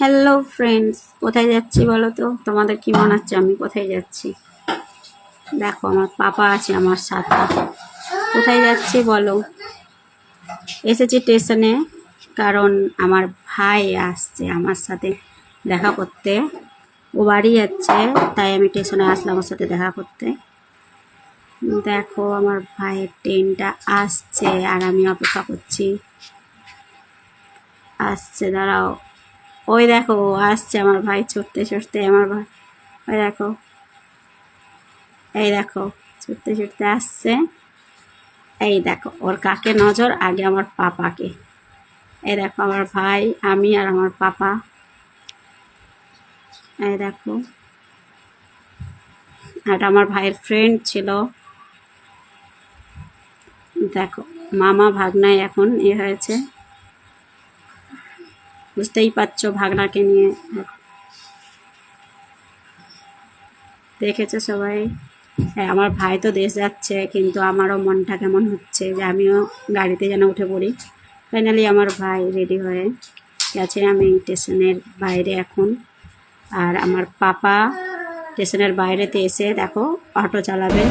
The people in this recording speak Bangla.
হ্যালো ফ্রেন্ডস, কোথায় যাচ্ছি বলো তো? তোমাদের কি মনে হচ্ছে আমি কোথায় যাচ্ছি? দেখো, আমার পাপা আছে আমার সাথে। কোথায় যাচ্ছি বলো? এসেছি স্টেশনে, কারণ আমার ভাই আসছে আমার সাথে দেখা করতে। ও বাড়ি যাচ্ছে, তাই আমি স্টেশনে আসলাম ওর সাথে দেখা করতে। দেখো, আমার ভাইয়ের ট্রেনটা আসছে আর আমি অপেক্ষা করছি। আসছে, দাঁড়াও। ওই দেখো, আসছে আমার ভাই ছুটতে ছুটতে। আমার ভাই, ওই দেখো, এই দেখো, ছুটতে ছুটতে আসছে। এই দেখো, ওর কাকে নজর, আগে আমার পাপাকে। এই দেখো আমার ভাই, আমি আর আমার পাপা। এই দেখো, আর আমার ভাইয়ের ফ্রেন্ড ছিল। দেখো, মামা ভাগনায় এখন হয়েছে, বুঝতেই পারছো ভাগনাকে নিয়ে। দেখেছো সবাই। হ্যাঁ, আমার ভাই তো দেশ যাচ্ছে, কিন্তু আমারও মনটা কেমন হচ্ছে যে আমিও গাড়িতে যেন উঠে পড়ি। ফাইনালি আমার ভাই রেডি হয়ে গেছে, আমি স্টেশনের বাইরে এখন। আর আমার পাপা স্টেশনের বাইরেতে এসে দেখো অটো চালাবে।